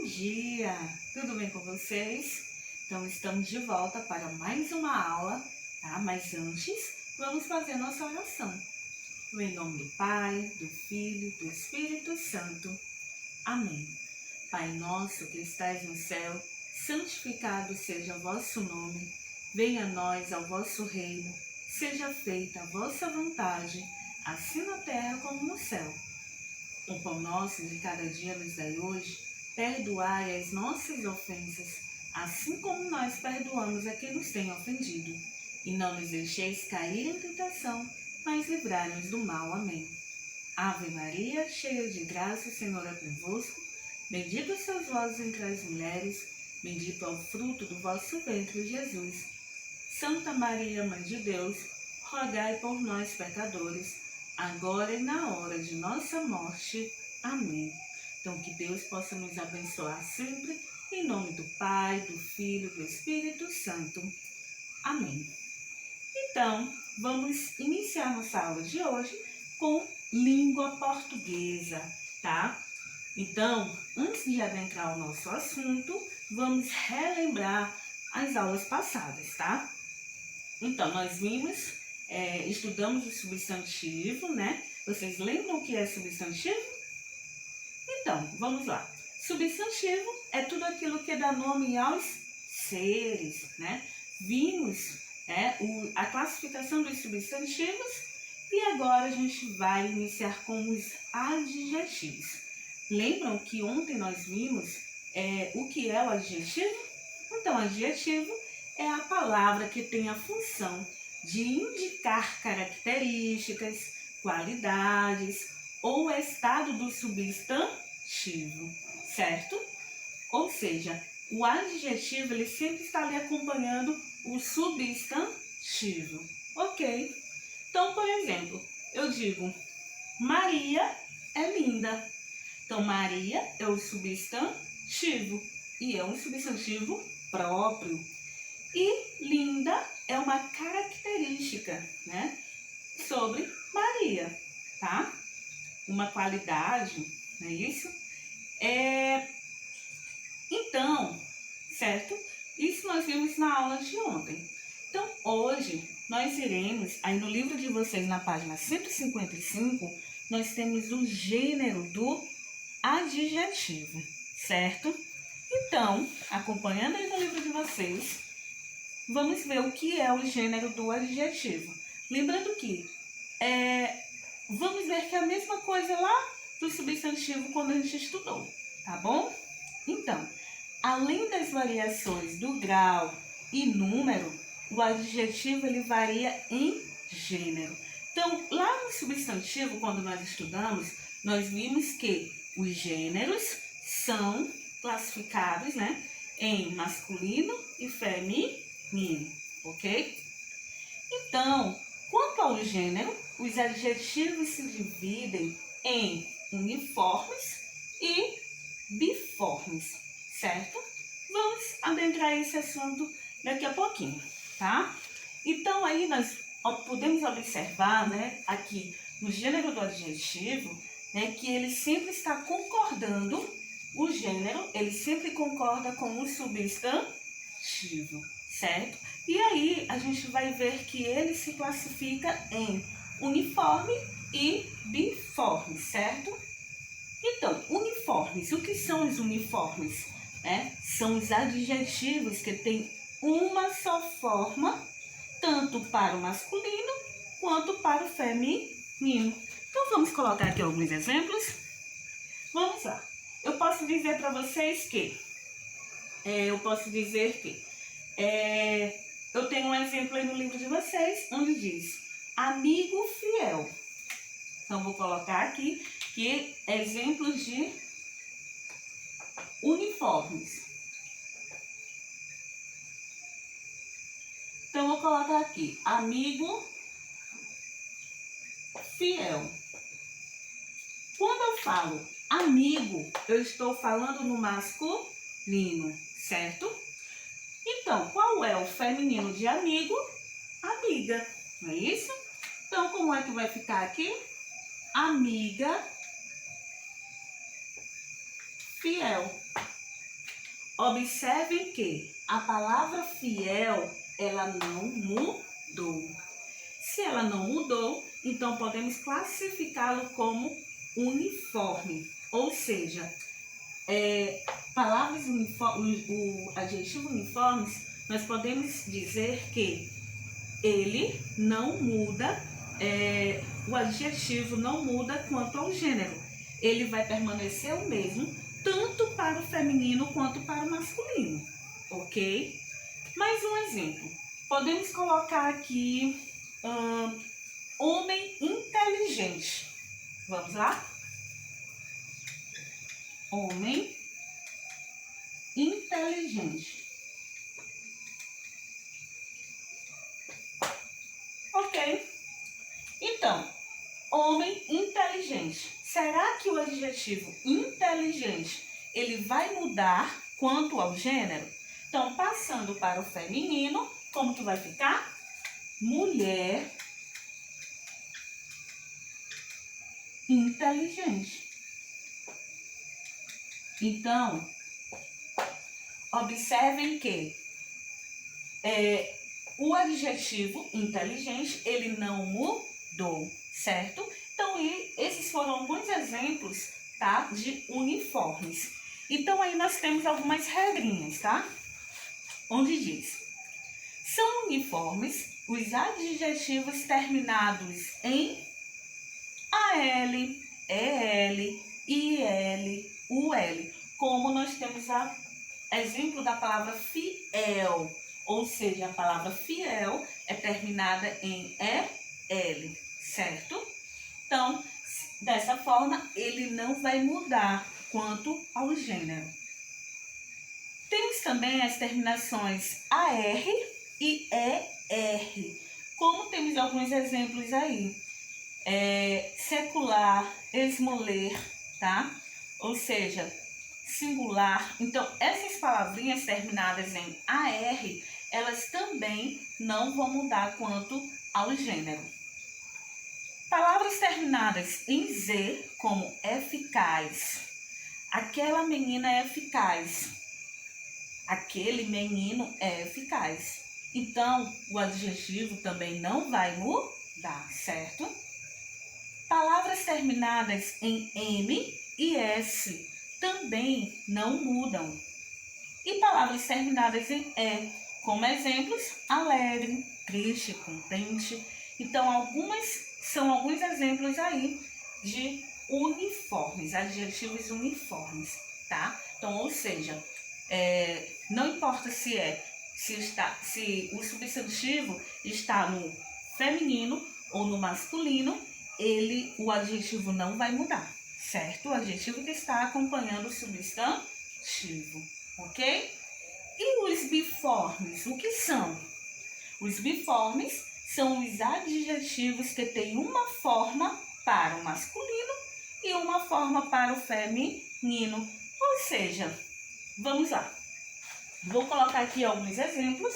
dia! Tudo bem com vocês? Então, estamos de volta para mais uma aula, tá? Mas antes, vamos fazer nossa oração. Em nome do Pai, do Filho, do Espírito Santo. Amém. Pai nosso que estais no céu, santificado seja o vosso nome. Venha a nós ao vosso reino. Seja feita a vossa vontade, assim na terra como no céu. O pão nosso de cada dia nos dai hoje. Perdoai as nossas ofensas, assim como nós perdoamos a quem nos tem ofendido. E não nos deixeis cair em tentação, mas livrai-nos do mal. Amém. Ave Maria, cheia de graça, o Senhor é convosco. Bendita sois vós entre as mulheres, bendito é o fruto do vosso ventre, Jesus. Santa Maria, Mãe de Deus, rogai por nós, pecadores, agora e na hora de nossa morte. Amém. Então, que Deus possa nos abençoar sempre, em nome do Pai, do Filho, do Espírito Santo. Amém. Então, vamos iniciar nossa aula de hoje com língua portuguesa, tá? Então, antes de adentrar o nosso assunto, vamos relembrar as aulas passadas, tá? Então, nós estudamos o substantivo, né? Vocês lembram o que é substantivo? Então, vamos lá. Substantivo é tudo aquilo que dá nome aos seres, né? Vimos a classificação dos substantivos e agora a gente vai iniciar com os adjetivos. Lembram que ontem nós vimos o que é o adjetivo? Então, adjetivo é a palavra que tem a função de indicar características, qualidades ou estado do substantivo, certo? Ou seja, o adjetivo ele sempre está ali acompanhando o substantivo, ok? Então, por exemplo, eu digo, Maria é linda. Então, Maria é o substantivo e é um substantivo próprio. E linda é uma característica, né, sobre Maria, tá? Uma qualidade, não é isso? Então, certo? Isso nós vimos na aula de ontem. Então, hoje, nós iremos, aí no livro de vocês, na página 155, nós temos o gênero do adjetivo, certo? Então, acompanhando aí no livro de vocês, vamos ver o que é o gênero do adjetivo. Lembrando que vamos ver que é a mesma coisa lá do substantivo quando a gente estudou, tá bom? Então, além das variações do grau e número, o adjetivo ele varia em gênero. Então, lá no substantivo, quando nós estudamos, nós vimos que os gêneros são classificados, né, em masculino e feminino, ok? Então, quanto ao gênero, os adjetivos se dividem em uniformes e biformes, certo? Vamos adentrar esse assunto daqui a pouquinho, tá? Então, aí nós podemos observar, né, aqui no gênero do adjetivo, né, que ele sempre está concordando, o gênero, ele sempre concorda com o substantivo, certo? E aí, a gente vai ver que ele se classifica em uniforme e biforme, certo? Então, uniformes, o que são os uniformes? São os adjetivos que têm uma só forma, tanto para o masculino quanto para o feminino. Então, vamos colocar aqui alguns exemplos. Vamos lá. Eu posso dizer para vocês que, eu tenho um exemplo aí no livro de vocês, onde diz amigo fiel. Então, vou colocar aqui que exemplos de uniformes. Então, vou colocar aqui amigo fiel. Quando eu falo amigo, eu estou falando no masculino, certo? Então, qual é o feminino de amigo? Amiga, não é isso? Então, como é que vai ficar aqui? Amiga fiel. observem que a palavra fiel, ela não mudou. Se ela não mudou, então podemos classificá-lo como uniforme. Ou seja, palavras o adjetivo uniformes, nós podemos dizer que ele não muda, o adjetivo não muda quanto ao gênero. Ele vai permanecer o mesmo, tanto para o feminino quanto para o masculino, ok? Mais um exemplo. Podemos colocar aqui homem inteligente. Vamos lá? Homem inteligente. Ok? Então, homem inteligente. Será que o adjetivo inteligente, ele vai mudar quanto ao gênero? Então, passando para o feminino, como que vai ficar? Mulher inteligente. Então, observem que o adjetivo inteligente, ele não mudou, certo? Então, esses foram alguns exemplos, tá, de uniformes. Então, aí nós temos algumas regrinhas, tá? Onde diz: são uniformes os adjetivos terminados em AL, EL, IL, UL. Como nós temos exemplo da palavra fiel, ou seja, a palavra fiel é terminada em EL, certo? Então, dessa forma, ele não vai mudar quanto ao gênero. Temos também as terminações AR e ER. Como temos alguns exemplos aí. Secular, esmoler, tá? Ou seja, singular. Então, essas palavrinhas terminadas em AR, elas também não vão mudar quanto ao gênero. Palavras terminadas em Z, como eficaz. Aquela menina é eficaz. Aquele menino é eficaz. Então, o adjetivo também não vai mudar, certo? Palavras terminadas em M e S também não mudam. E palavras terminadas em E, como exemplos, alegre, triste, contente. Então, são alguns exemplos aí de uniformes, adjetivos uniformes, tá? Então, ou seja, não importa se o substantivo está no feminino ou no masculino, o adjetivo não vai mudar, certo? O adjetivo que está acompanhando o substantivo, ok? E os biformes, o que são? Os biformes são os adjetivos que têm uma forma para o masculino e uma forma para o feminino. Ou seja, vamos lá. Vou colocar aqui alguns exemplos,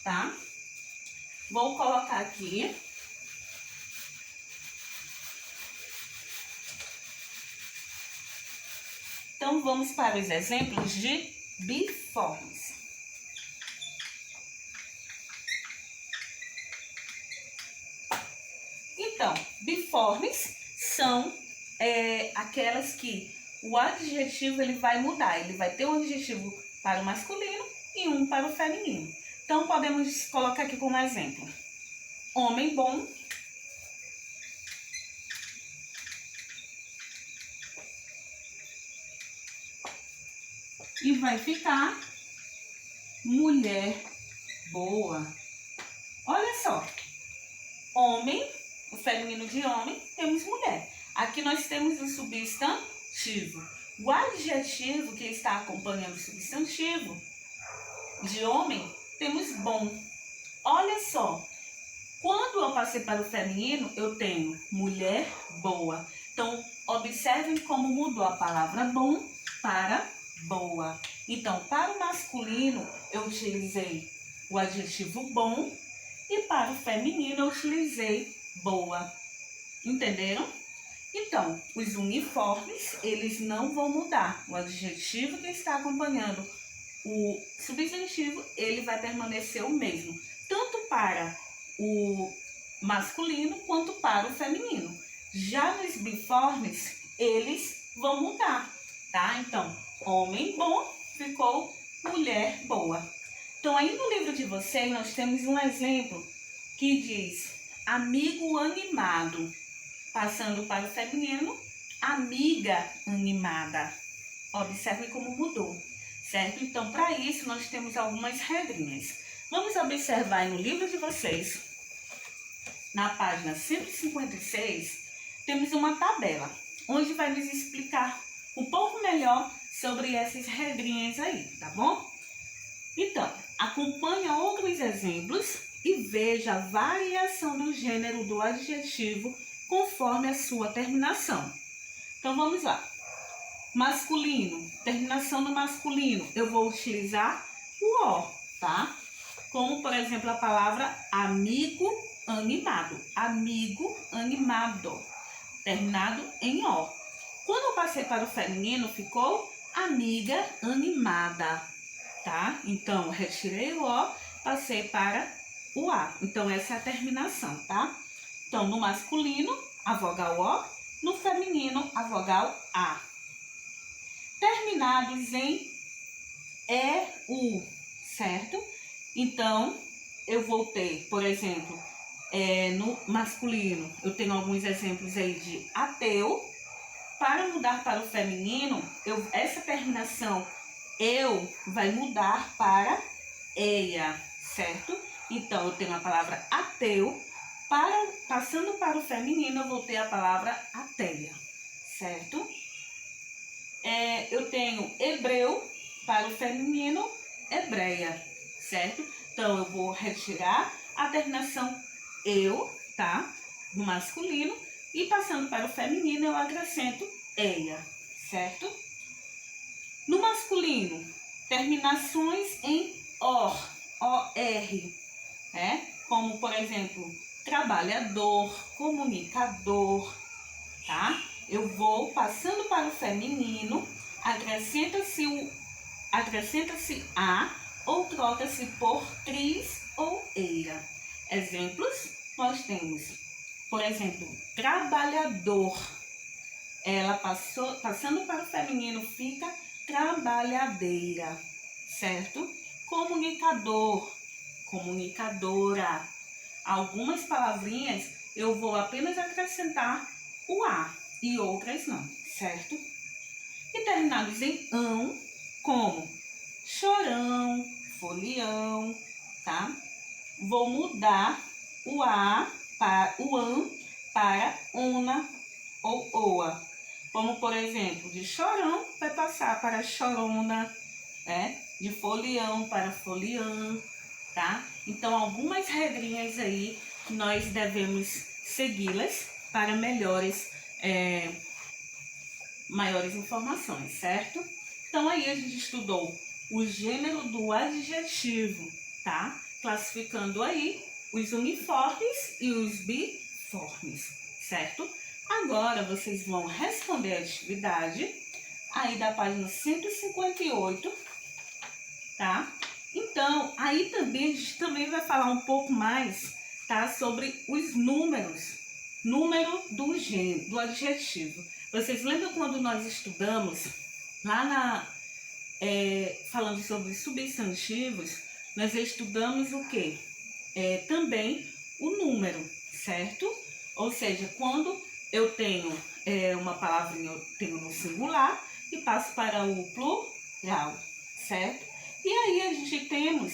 tá? Vou colocar aqui. Então, vamos para os exemplos de biformes. Então, biformes são aquelas que o adjetivo ele vai mudar. Ele vai ter um adjetivo para o masculino e um para o feminino. Então, podemos colocar aqui como exemplo: homem bom, e vai ficar mulher boa. Olha só, homem, o feminino de homem, temos mulher. Aqui nós temos o substantivo. O adjetivo que está acompanhando o substantivo de homem, temos bom. Olha só, quando eu passei para o feminino, eu tenho mulher boa. Então, observem como mudou a palavra bom para boa. Então, para o masculino, eu utilizei o adjetivo bom e para o feminino, eu utilizei boa. Entenderam? Então, os uniformes, eles não vão mudar. O adjetivo que está acompanhando o substantivo, ele vai permanecer o mesmo, tanto para o masculino quanto para o feminino. Já nos biformes, eles vão mudar, tá? Então, homem bom ficou mulher boa. Então, aí no livro de vocês, nós temos um exemplo que diz amigo animado, passando para o feminino, amiga animada. Observe como mudou, certo? Então, para isso, nós temos algumas regrinhas. Vamos observar aí no livro de vocês, na página 156, temos uma tabela, onde vai nos explicar um pouco melhor sobre essas regrinhas aí, tá bom? Então, acompanhe outros exemplos e veja a variação do gênero do adjetivo conforme a sua terminação. Então, vamos lá. Masculino, terminação no masculino, eu vou utilizar o O, tá? Como, por exemplo, a palavra amigo animado. Amigo animado, terminado em O. Quando eu passei para o feminino, ficou amiga animada, tá? Então, retirei o O, passei para o A. Então, essa é a terminação, tá? Então, no masculino, a vogal O. No feminino, a vogal A. Terminados em EU, certo? Então, eu vou ter, por exemplo, no masculino, eu tenho alguns exemplos aí de ateu. Para mudar para o feminino, essa terminação eu vai mudar para eia, certo? Então, eu tenho a palavra ateu. Passando para o feminino, eu vou ter a palavra ateia, certo? Eu tenho hebreu, para o feminino, hebreia, certo? Então, eu vou retirar a terminação eu, tá? No masculino. E passando para o feminino, eu acrescento eia, certo? No masculino, terminações em or, or, né? Como, por exemplo, trabalhador, comunicador, tá? Eu vou passando para o feminino, acrescenta-se a ou troca-se por tris ou eira. Exemplos, nós temos, por exemplo, trabalhador. Ela passando para o feminino, fica trabalhadeira, certo? Comunicador, comunicadora. Algumas palavrinhas eu vou apenas acrescentar o A e outras não, certo? E terminados em ão, como chorão, folião, tá? Vou mudar o A para o an para ona ou oa. Como, por exemplo, de chorão vai passar para chorona, né? De folião para foliã, tá? Então, algumas regrinhas aí que nós devemos segui-las para maiores informações, certo? Então, aí a gente estudou o gênero do adjetivo, tá? Classificando aí os uniformes e os biformes, certo? Agora, vocês vão responder a atividade aí da página 158, tá? Então, aí também a gente também vai falar um pouco mais, tá? Sobre os números, número do gênero, do adjetivo. Vocês lembram quando nós estudamos lá falando sobre substantivos, nós estudamos o quê? Também o número, certo? Ou seja, quando eu tenho uma palavrinha, eu tenho no singular e passo para o plural, certo? E aí a gente temos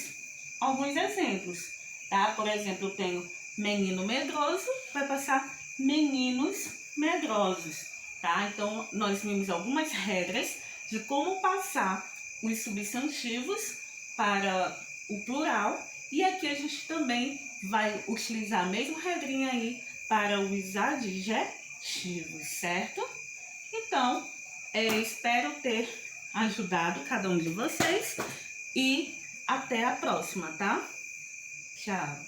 alguns exemplos, tá? Por exemplo, eu tenho menino medroso, vai passar meninos medrosos, tá? Então, nós vimos algumas regras de como passar os substantivos para o plural. E aqui a gente também vai utilizar a mesma regrinha aí para os adjetivos, certo? Então, espero ter ajudado cada um de vocês e até a próxima, tá? Tchau!